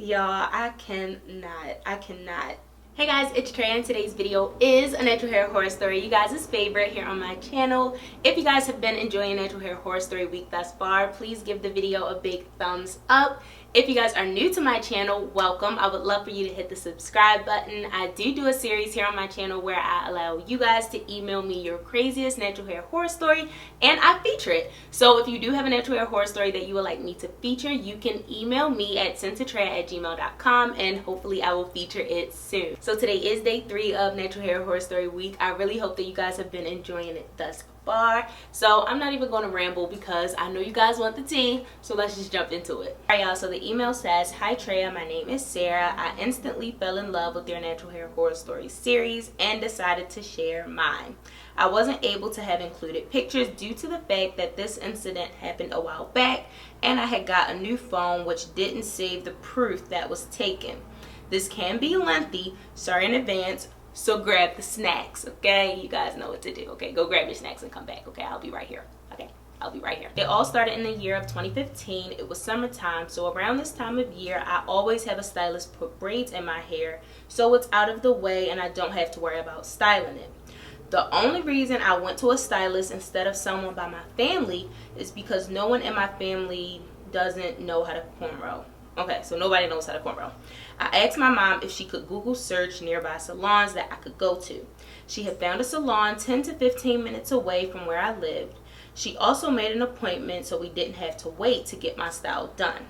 Y'all, I cannot. Hey guys, it's Traeh, and today's video is a natural hair horror story, you guys' favorite here on my channel. If you guys have been enjoying Natural Hair Horror Story Week thus far, please give the video a big thumbs up. If you guys are new to my channel, welcome. I would love for you to hit the subscribe button. I do a series here on my channel where I allow you guys to email me your craziest natural hair horror story and I feature it. So if you do have a natural hair horror story that you would like me to feature, you can email me at sendtotraeh@gmail.com and hopefully I will feature it soon. So today is day 3 of Natural Hair Horror Story Week. I really hope that you guys have been enjoying it thus far. So I'm not even going to ramble because I know you guys want the tea, so let's just jump into it. Alright y'all, so the email says, "Hi Traeh, my name is Sarah. I instantly fell in love with your Natural Hair Horror Story series and decided to share mine. I wasn't able to have included pictures due to the fact that this incident happened a while back and I had got a new phone which didn't save the proof that was taken. This can be lengthy, sorry in advance, so grab the snacks, okay? You guys know what to do, okay? Go grab your snacks and come back, okay? I'll be right here, okay? I'll be right here." It all started in the year of 2015. It was summertime, so around this time of year, I always have a stylist put braids in my hair so it's out of the way and I don't have to worry about styling it. The only reason I went to a stylist instead of someone by my family is because no one in my family doesn't know how to cornrow. Okay, so nobody knows how to cornrow. I asked my mom if she could Google search nearby salons that I could go to. She had found a salon 10 to 15 minutes away from where I lived. She also made an appointment so we didn't have to wait to get my style done.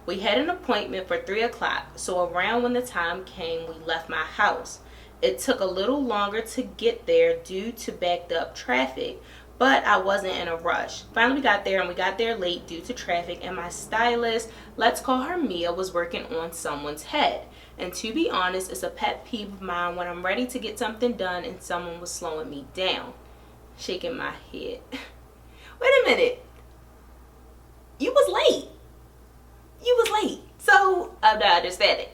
We had an appointment for 3 o'clock, so around when the time came, we left my house. It took a little longer to get there due to backed up traffic, but I wasn't in a rush. Finally we got there, and we got there late due to traffic, and my stylist, let's call her Mia, was working on someone's head. And to be honest, it's a pet peeve of mine when I'm ready to get something done and someone was slowing me down. Shaking my head. Wait a minute. You was late. You was late. So, I'm not understanding.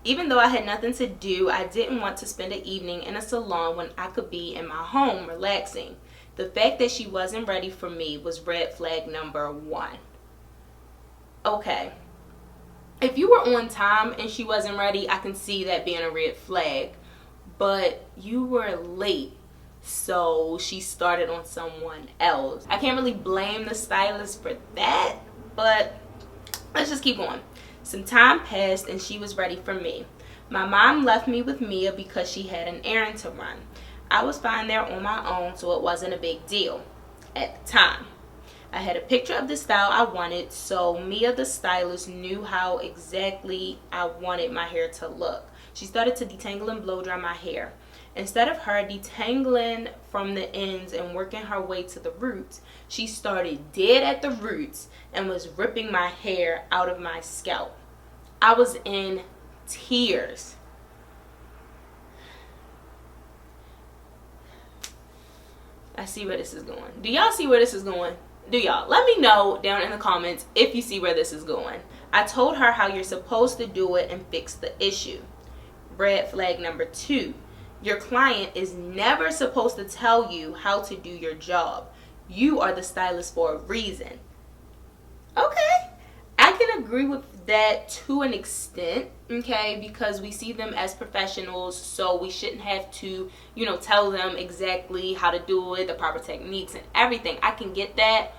Even though I had nothing to do, I didn't want to spend an evening in a salon when I could be in my home relaxing. The fact that she wasn't ready for me was red flag number 1. Okay. If you were on time and she wasn't ready, I can see that being a red flag. But you were late, so she started on someone else. I can't really blame the stylist for that, but let's just keep going. Some time passed and she was ready for me. My mom left me with Mia because she had an errand to run. I was fine there on my own, so it wasn't a big deal at the time. I had a picture of the style I wanted, so Mia the stylist knew how exactly I wanted my hair to look. She started to detangle and blow dry my hair. Instead of her detangling from the ends and working her way to the roots, she started dead at the roots and was ripping my hair out of my scalp. I was in tears. I see where this is going. Do y'all see where this is going? Do y'all? Let me know down in the comments if you see where this is going. I told her how you're supposed to do it and fix the issue. Red flag number 2. Your client is never supposed to tell you how to do your job. You are the stylist for a reason. Okay, I can agree with that to an extent, okay, because we see them as professionals, so we shouldn't have to, tell them exactly how to do it, the proper techniques and everything. I can get that.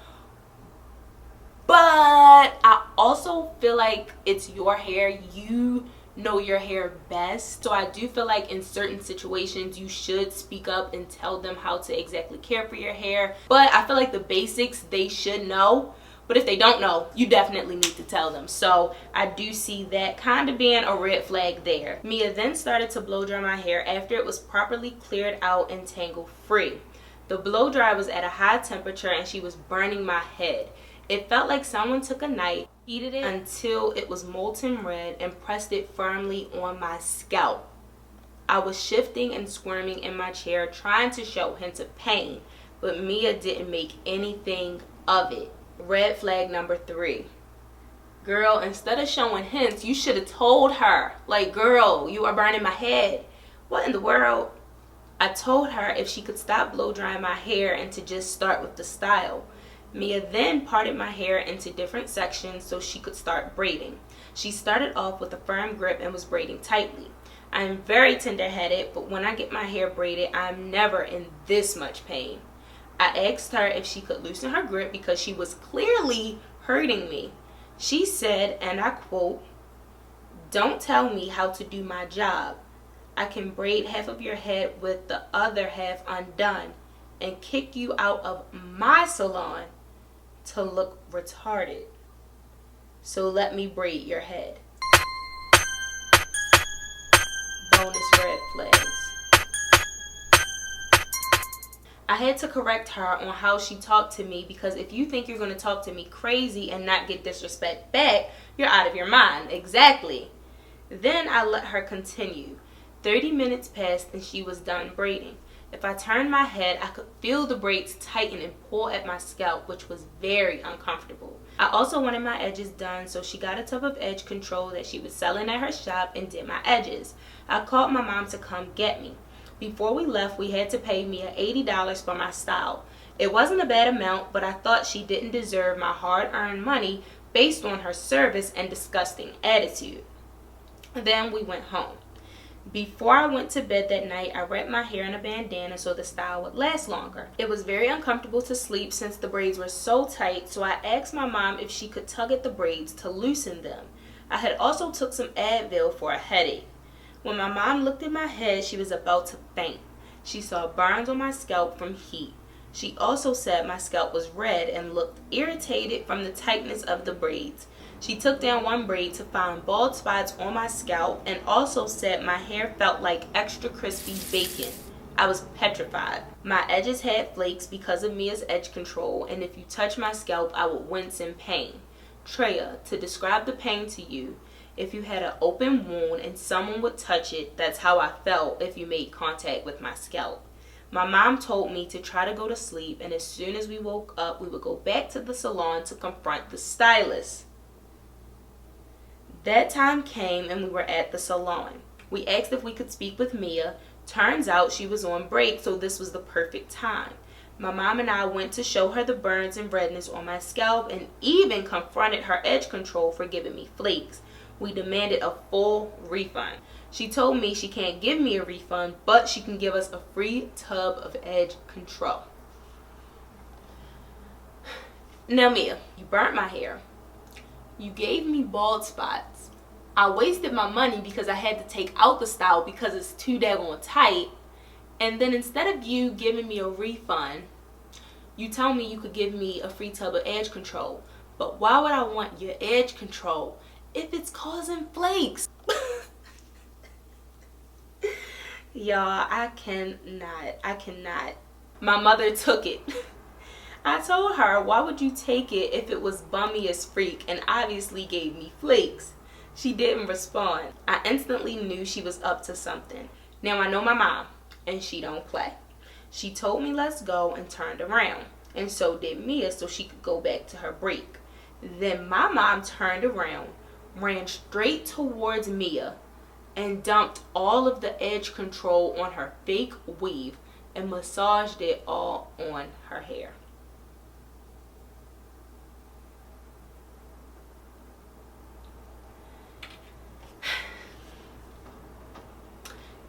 But I also feel like it's your hair. You know your hair best, so I do feel like in certain situations you should speak up and tell them how to exactly care for your hair. But I feel like the basics they should know, but if they don't know, you definitely need to tell them. So I do see that kind of being a red flag there. Mia then started to blow dry my hair after it was properly cleared out and tangle free. The blow dry was at a high temperature and she was burning my head. It felt like someone took a knife, heated it until it was molten red, and pressed it firmly on my scalp. I was shifting and squirming in my chair, trying to show hints of pain, but Mia didn't make anything of it. Red flag number 3. Girl, instead of showing hints, you should have told her, like, girl, you are burning my head. What in the world? I told her if she could stop blow drying my hair and to just start with the style. Mia then parted my hair into different sections so she could start braiding. She started off with a firm grip and was braiding tightly. I am very tender-headed, but when I get my hair braided, I am never in this much pain. I asked her if she could loosen her grip because she was clearly hurting me. She said, and I quote, "Don't tell me how to do my job. I can braid half of your head with the other half undone and kick you out of my salon to look retarded. So let me braid your head." Bonus red flags. I had to correct her on how she talked to me, because if you think you're going to talk to me crazy and not get disrespect back, you're out of your mind. Exactly. Then I let her continue. 30 minutes passed and she was done braiding. If I turned my head, I could feel the braids tighten and pull at my scalp, which was very uncomfortable. I also wanted my edges done, so she got a tub of edge control that she was selling at her shop and did my edges. I called my mom to come get me. Before we left, we had to pay Mia $80 for my style. It wasn't a bad amount, but I thought she didn't deserve my hard-earned money based on her service and disgusting attitude. Then we went home. Before I went to bed that night, I wrapped my hair in a bandana so the style would last longer. It was very uncomfortable to sleep since the braids were so tight, so I asked my mom if she could tug at the braids to loosen them. I had also took some Advil for a headache. When my mom looked at my head, she was about to faint. She saw burns on my scalp from heat. She also said my scalp was red and looked irritated from the tightness of the braids. She took down one braid to find bald spots on my scalp and also said my hair felt like extra crispy bacon. I was petrified. My edges had flakes because of Mia's edge control, and if you touch my scalp, I would wince in pain. Traeh, to describe the pain to you, if you had an open wound and someone would touch it, that's how I felt if you made contact with my scalp. My mom told me to try to go to sleep, and as soon as we woke up, we would go back to the salon to confront the stylist. That time came and we were at the salon. We asked if we could speak with Mia. Turns out she was on break, so this was the perfect time. My mom and I went to show her the burns and redness on my scalp and even confronted her edge control for giving me flakes. We demanded a full refund. She told me she can't give me a refund, but she can give us a free tub of edge control. Now Mia, you burnt my hair. You gave me bald spots. I wasted my money because I had to take out the style because it's too daggone tight. And then instead of you giving me a refund, you tell me you could give me a free tub of edge control. But why would I want your edge control if it's causing flakes? Y'all, I cannot. My mother took it. I told her, why would you take it if it was bummy as freak and obviously gave me flakes? She didn't respond. I instantly knew she was up to something. Now I know my mom, and she don't play. She told me let's go and turned around, and so did Mia so she could go back to her break. Then my mom turned around, ran straight towards Mia, and dumped all of the edge control on her fake weave and massaged it all on her hair.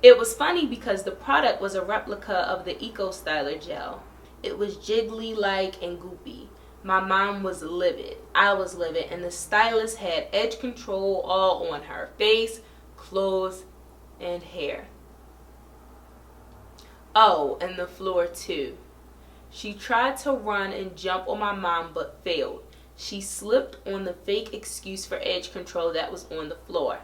It was funny because the product was a replica of the Eco Styler gel. It was jiggly-like and goopy. My mom was livid. I was livid, and the stylist had edge control all on her face, clothes, and hair. Oh, and the floor too. She tried to run and jump on my mom but failed. She slipped on the fake excuse for edge control that was on the floor.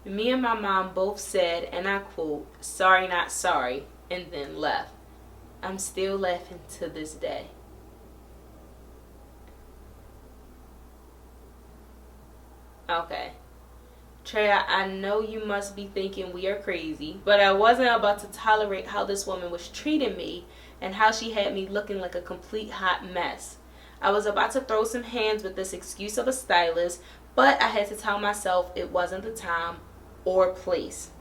Me and my mom both said, and I quote, "Sorry, not sorry," and then left. I'm still laughing to this day. Okay. Traeh, I know you must be thinking we are crazy, but I wasn't about to tolerate how this woman was treating me and how she had me looking like a complete hot mess. I was about to throw some hands with this excuse of a stylist, but I had to tell myself it wasn't the time or place.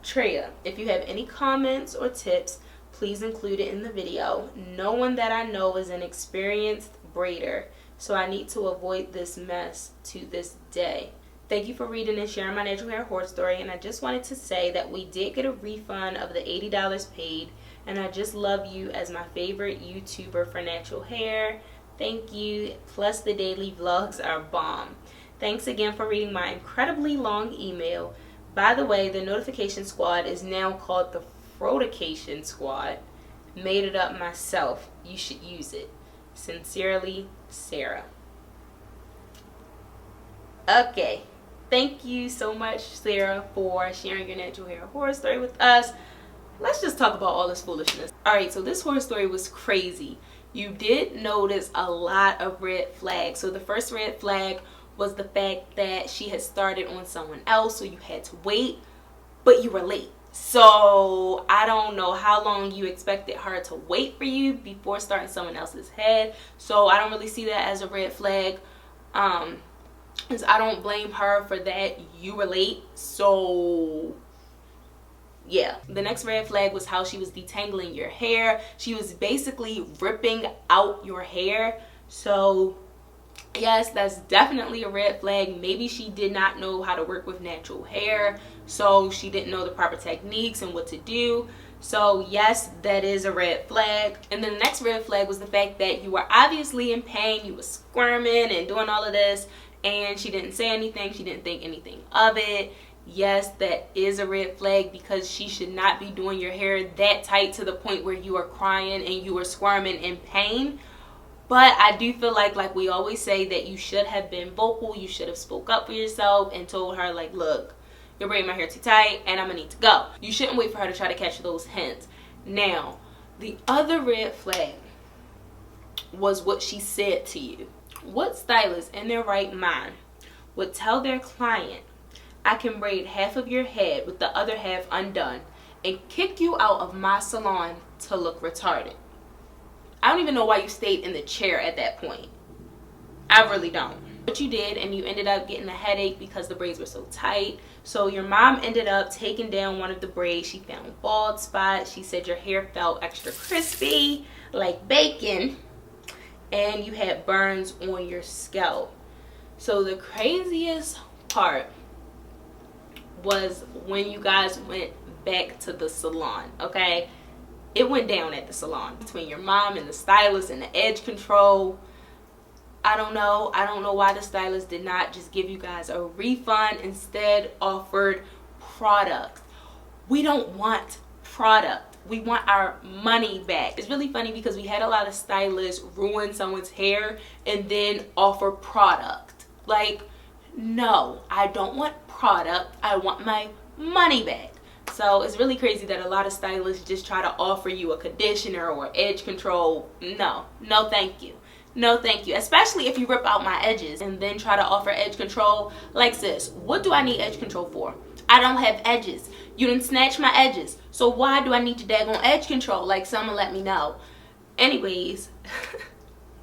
Traeh, if you have any comments or tips, please include it in the video. No one that I know is an experienced braider, so I need to avoid this mess to this day. Thank you for reading and sharing my natural hair horror story, and I just wanted to say that we did get a refund of the $80 paid, and I just love you as my favorite YouTuber for natural hair. Thank you. Plus the daily vlogs are bomb. Thanks again for reading my incredibly long email. By the way, the notification squad is now called the Frotication Squad. Made it up myself. You should use it. Sincerely, Sarah. Okay. Thank you so much, Sarah, for sharing your natural hair horror story with us. Let's just talk about all this foolishness. Alright, so this horror story was crazy. You did notice a lot of red flags. So the first red flag was the fact that she had started on someone else, so you had to wait, but you were late. So I don't know how long you expected her to wait for you before starting someone else's head. So I don't really see that as a red flag. Because I don't blame her for that. You were late. So yeah. The next red flag was how she was detangling your hair. She was basically ripping out your hair. So yes, that's definitely a red flag. Maybe she did not know how to work with natural hair, so she didn't know the proper techniques and what to do. So yes, that is a red flag. And then the next red flag was the fact that you were obviously in pain. You were squirming and doing all of this, and she didn't say anything. She didn't think anything of it. Yes, that is a red flag, because she should not be doing your hair that tight to the point where you are crying and you are squirming in pain. But I do feel like we always say, that you should have been vocal. You should have spoke up for yourself and told her, like, look, you're braiding my hair too tight and I'm gonna need to go. You shouldn't wait for her to try to catch those hints. Now, the other red flag was what she said to you. What stylist in their right mind would tell their client, I can braid half of your head with the other half undone and kick you out of my salon to look retarded? I don't even know why you stayed in the chair at that point. I really don't. But you did, and you ended up getting a headache because the braids were so tight. So your mom ended up taking down one of the braids. She found bald spots. She said your hair felt extra crispy, like bacon, and you had burns on your scalp. So the craziest part was when you guys went back to the salon, okay? It went down at the salon between your mom and the stylist and the edge control. I don't know why the stylist did not just give you guys a refund, instead offered product. We don't want product. We want our money back. It's really funny because we had a lot of stylists ruin someone's hair and then offer product. Like, no, I don't want product. I want my money back. So it's really crazy that a lot of stylists just try to offer you a conditioner or edge control. No thank you. No thank you. Especially if you rip out my edges and then try to offer edge control. Like, sis, what do I need edge control for? I don't have edges. You didn't snatch my edges. So why do I need to daggone edge control? Like, someone let me know. Anyways,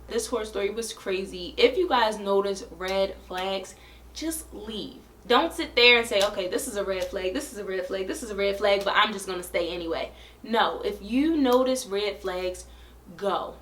this horror story was crazy. If you guys notice red flags, just leave. Don't sit there and say, okay, this is a red flag, this is a red flag, this is a red flag, but I'm just going to stay anyway. No, if you notice red flags, go.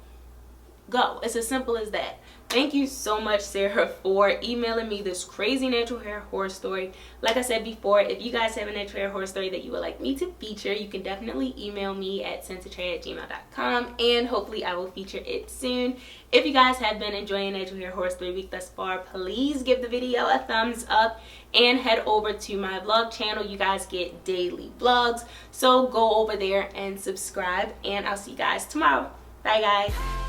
Go. It's as simple as that. Thank you so much, Sarah, for emailing me this crazy natural hair horror story. Like I said before, if you guys have a natural hair horror story that you would like me to feature, you can definitely email me at sendtotraeh@gmail.com, and hopefully I will feature it soon. If you guys have been enjoying Natural Hair Horror Story Week thus far, please give the video a thumbs up and head over to my vlog channel. You guys get daily vlogs, so go over there and subscribe, and I'll see you guys tomorrow. Bye, guys.